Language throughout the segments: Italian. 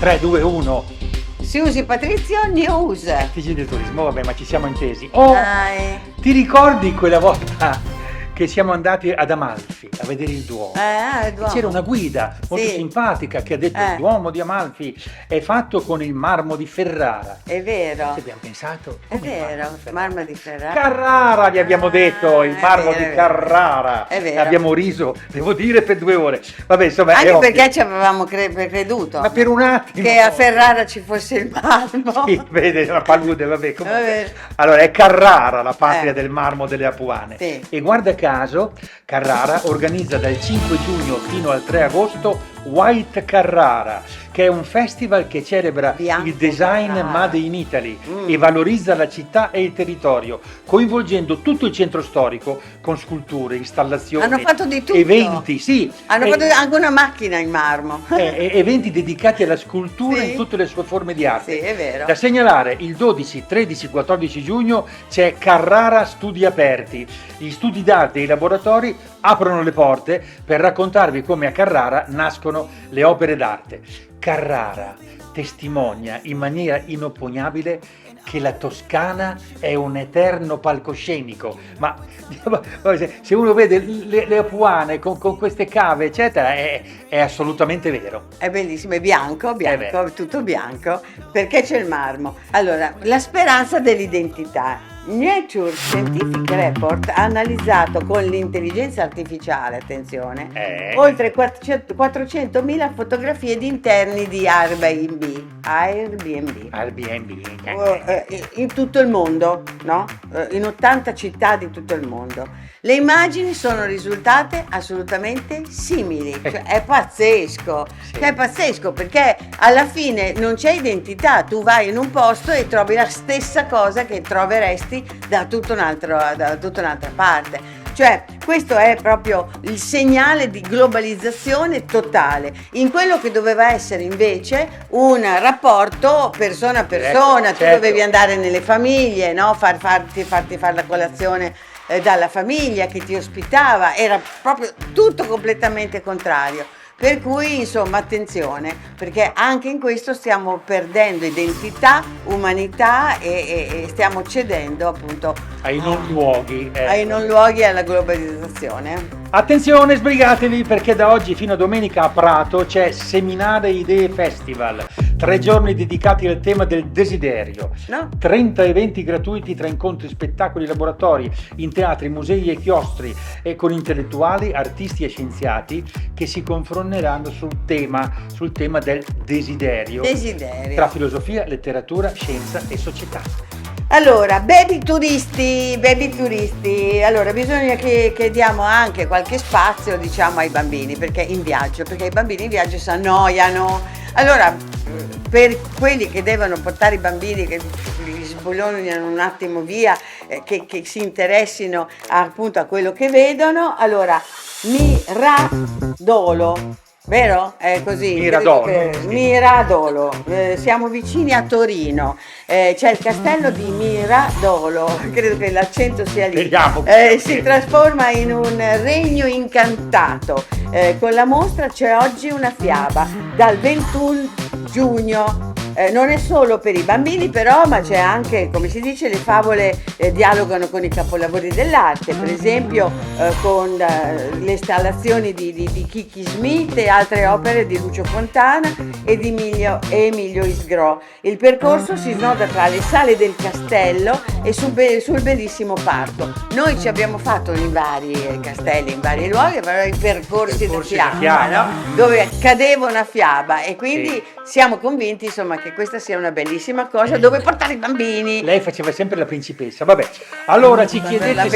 3, 2, 1. Si usi Patrizio News. TG del turismo, vabbè, ma ci siamo intesi. Oh, Dai. ti ricordi quella volta che siamo andati ad Amalfi a vedere il Duomo? Duomo. C'era una guida molto Sì. simpatica che ha detto il Duomo di Amalfi è fatto con il marmo di Ferrara. È vero. Ci abbiamo pensato. È come il vero, marmo di Ferrara. Carrara gli abbiamo detto, il è marmo vero, di è vero. Carrara. È vero. Abbiamo riso, devo dire, per 2 ore. Vabbè, insomma, è Anche ovvio. perché ci avevamo creduto. Ma per un attimo. Che a Ferrara ci fosse il marmo. Sì, vede, la palude, vabbè, comunque. Vabbè. Allora, è Carrara la patria Eh. del marmo delle Apuane. Sì. E guarda caso, Carrara organizza dal 5 giugno fino al 3 agosto White Carrara, che è un festival che celebra Bianco il design Carrara. made in Italy e valorizza la città e il territorio, coinvolgendo tutto il centro storico con sculture, installazioni, Hanno fatto di tutto. eventi, sì. Hanno E- fatto anche una macchina in marmo. eventi dedicati alla scultura Sì. in tutte le sue forme di arte. Sì, è vero. Da segnalare il 12, 13, 14 giugno c'è Carrara Studi Aperti. Gli studi d'arte e i laboratori aprono le porte per raccontarvi come a Carrara nascono le opere d'arte. Carrara testimonia in maniera inoppugnabile che la Toscana è un eterno palcoscenico, ma se uno vede le Apuane con queste cave eccetera è assolutamente vero. È bellissimo, è bianco, beh. tutto bianco, perché c'è il marmo. Allora, la speranza dell'identità. Nature Scientific Report ha analizzato con l'intelligenza artificiale, attenzione, oltre 400.000 fotografie di interni di Airbnb. In tutto il mondo, no? In 80 città di tutto il mondo. Le immagini sono risultate assolutamente simili, cioè, è pazzesco, Sì. è pazzesco perché alla fine non c'è identità, tu vai in un posto e trovi la stessa cosa che troveresti da tutta un'altra parte. Cioè, questo è proprio il segnale di globalizzazione totale, in quello che doveva essere invece un rapporto persona a persona, tu certo. dovevi andare nelle famiglie, no? farti fare la colazione dalla famiglia che ti ospitava, era proprio tutto completamente contrario. Per cui, insomma, attenzione, perché anche in questo stiamo perdendo identità, umanità e stiamo cedendo appunto Ai non luoghi. ai non luoghi e alla globalizzazione. Attenzione, sbrigatevi perché da oggi fino a domenica a Prato c'è Seminare Idee Festival. 3 giorni dedicati al tema del desiderio. No? 30 eventi gratuiti tra incontri, spettacoli, laboratori, in teatri, musei e chiostri e con intellettuali, artisti e scienziati che si confronteranno sul tema del desiderio. Tra filosofia, letteratura, scienza e società. Allora, baby turisti, allora bisogna che diamo anche qualche spazio, diciamo, ai bambini, perché i bambini in viaggio si annoiano. Allora, per quelli che devono portare i bambini, che li sbollognano un attimo via, che si interessino appunto a quello che vedono, allora, Miradolo. Vero? È così. Miradolo. Siamo vicini a Torino. C'è il castello di Miradolo. Credo che l'accento sia lì. Si trasforma in un regno incantato. Con la mostra c'è oggi una fiaba dal 21 giugno. Non è solo per i bambini però, ma c'è anche, come si dice, le favole dialogano con i capolavori dell'arte, per esempio con le installazioni di Kiki Smith e altre opere di Lucio Fontana e di Emilio Isgro. Il percorso si snoda tra le sale del castello e sul bellissimo parco. Noi ci abbiamo fatto in vari castelli, in vari luoghi, però i percorsi da fiaba, no? Dove cadeva una fiaba e quindi siamo convinti, insomma, che questa sia una bellissima cosa dove portare i bambini. Lei faceva sempre la principessa, vabbè. Allora ci chiedete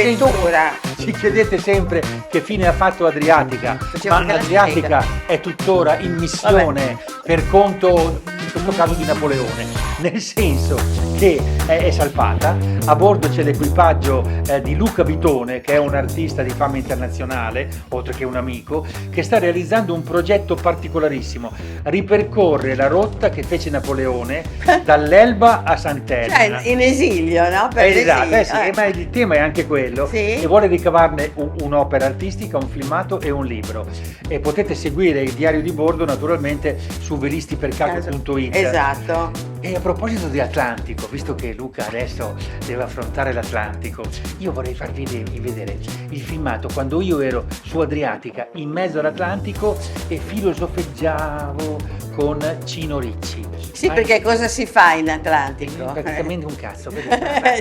sempre che fine ha fatto Adriatica. Ma Adriatica è tuttora in missione per conto, in questo caso, di Napoleone. Nel senso che è salpata. A bordo c'è l'equipaggio di Luca Vitone, che è un artista di fama internazionale, oltre che un amico, che sta realizzando un progetto particolarissimo. Ripercorre la rotta che fece Napoleone dall'Elba a Sant'Elena. Cioè in esilio, no? Esatto, sì, ma il tema è anche quello, sì. E vuole ricavarne un'opera artistica, un filmato e un libro. E potete seguire il diario di bordo naturalmente su velistipercaso.it. Esatto. E a proposito di Atlantico, visto che Luca adesso deve affrontare l'Atlantico, io vorrei farvi vedere il filmato quando io ero su Adriatica in mezzo all'Atlantico e filosofeggiavo con Cino Ricci. Sì, perché cosa si fa in Atlantico? Praticamente un cazzo.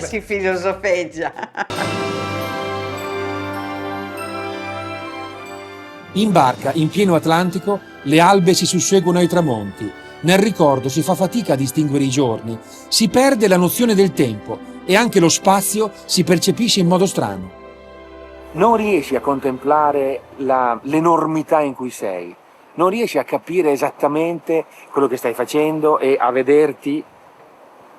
Si filosofeggia. In barca, in pieno Atlantico, le albe si susseguono ai tramonti. Nel ricordo si fa fatica a distinguere i giorni, si perde la nozione del tempo e anche lo spazio si percepisce in modo strano. Non riesci a contemplare l'enormità in cui sei, non riesci a capire esattamente quello che stai facendo e a vederti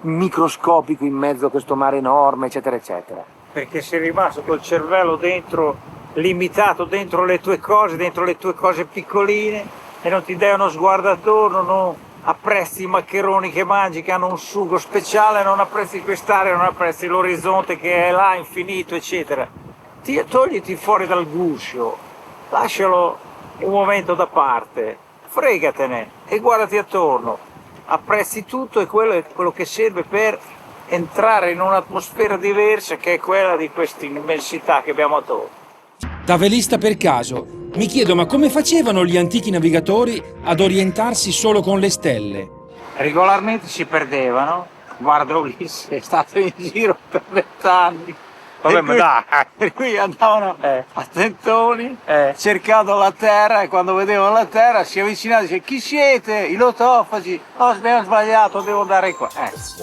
microscopico in mezzo a questo mare enorme, eccetera, eccetera. Perché sei rimasto col cervello dentro, limitato dentro le tue cose piccoline e non ti dai uno sguardo attorno, non apprezzi i maccheroni che mangi che hanno un sugo speciale, non apprezzi quest'area, non apprezzi l'orizzonte che è là infinito, eccetera. Togliti fuori dal guscio, lascialo un momento da parte, fregatene e guardati attorno, apprezzi tutto e quello è quello che serve per entrare in un'atmosfera diversa che è quella di questa immensità che abbiamo attorno. Da velista per caso, mi chiedo ma come facevano gli antichi navigatori ad orientarsi solo con le stelle? Regolarmente si perdevano, guarda Ulisse è stato in giro per 20 anni. Vabbè, ma dai, per cui andavano a tentoni, cercando la terra e quando vedevano la terra si avvicinavano e dicevano chi siete? I lotofagi? Oh, abbiamo sbagliato, devo andare qua.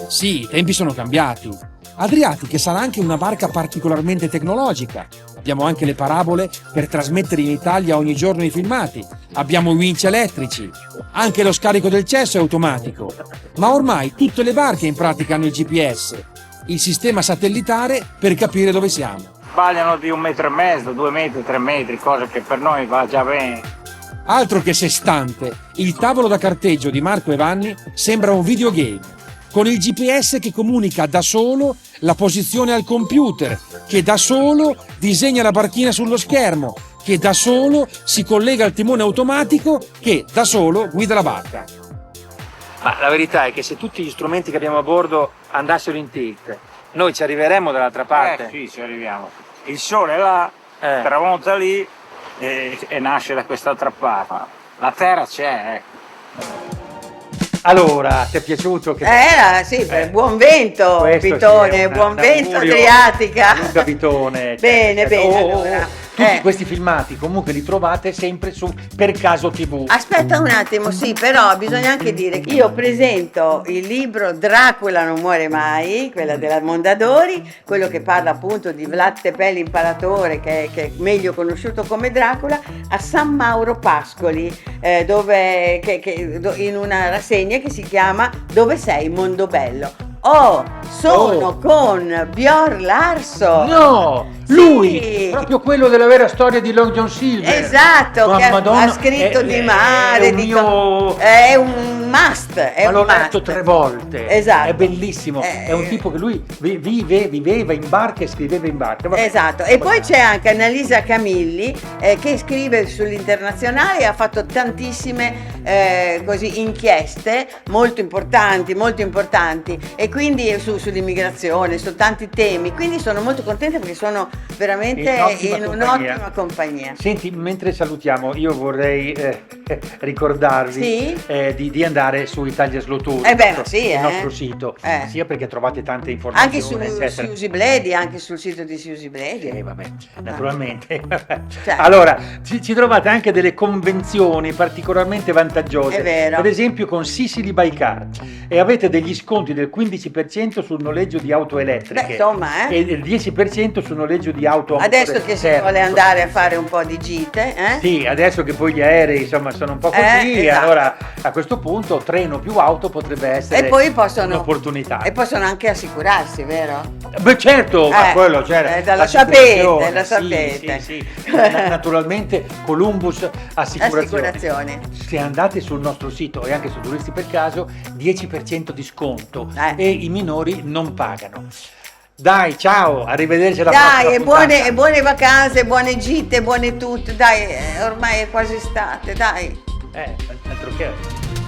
Sì, i tempi sono cambiati. Adriatica sarà anche una barca particolarmente tecnologica. Abbiamo anche le parabole per trasmettere in Italia ogni giorno i filmati. Abbiamo i winch elettrici. Anche lo scarico del cesso è automatico. Ma ormai tutte le barche in pratica hanno il GPS, il sistema satellitare per capire dove siamo. Sbagliano di 1,5 metri, 2 metri, 3 metri, cosa che per noi va già bene. Altro che sestante, il tavolo da carteggio di Marco e Vanni sembra un videogame, con il GPS che comunica da solo la posizione al computer, che da solo disegna la barchina sullo schermo, che da solo si collega al timone automatico, che da solo guida la barca. Ma la verità è che se tutti gli strumenti che abbiamo a bordo andassero in tilt, noi ci arriveremmo dall'altra parte. Sì, ci arriviamo. Il sole è là, tramonta lì e nasce da quest'altra parte. La terra c'è, Allora, ti è piaciuto? Sì, buon vento, Vitone, buon vento Adriatica. Luca Vitone. Bene, allora. Tutti questi filmati comunque li trovate sempre su Per Caso TV. Aspetta un attimo, sì, però bisogna anche dire che io presento il libro Dracula non muore mai, quella della Mondadori, quello che parla appunto di Vlad Tepes l'Imparatore, che è meglio conosciuto come Dracula, a San Mauro Pascoli, in una rassegna che si chiama Dove sei Mondobello. Sono con Björn Larsson. No, lui, proprio quello della vera storia di Long John Silver. Esatto, che ha scritto di mare, è un must. Ma l'ho letto 3 volte. Esatto. È bellissimo. È un tipo che lui viveva in barca e scriveva in barca. Vabbè. Esatto. E poi c'è anche Annalisa Camilli che scrive sull'internazionale e ha fatto tantissime inchieste molto importanti e quindi sull'immigrazione, su tanti temi. Quindi sono molto contenta perché sono veramente in un'ottima compagnia. Senti, mentre salutiamo, io vorrei ricordarvi di andare su Italia Slow Tour, il nostro sito, sia perché trovate tante informazioni anche su Siusi Bledi, anche sul sito di Siusi Bledi. Naturalmente. Allora, ci trovate anche delle convenzioni particolarmente vantaggiose vantaggiose. È vero. Per esempio con Sicily by Car, e avete degli sconti del 15% sul noleggio di auto elettriche. Beh, insomma, e del 10% sul noleggio di auto adesso che si vuole andare a fare un po' di gite, Sì, adesso che poi gli aerei insomma sono un po' così, esatto. allora a questo punto treno più auto potrebbe essere E poi possono, un'opportunità. e possono anche assicurarsi, vero? Beh certo, ma quello c'era. La l'assicurazione, sapete. Sì. Naturalmente Columbus Assicurazioni. Se andate sul nostro sito e anche su Turisti per Caso, 10% di sconto e i minori non pagano. Dai, ciao, arrivederci alla prossima puntata. Dai, e buone vacanze, buone gite, buone tutto. Dai, ormai è quasi estate, dai. Altro che.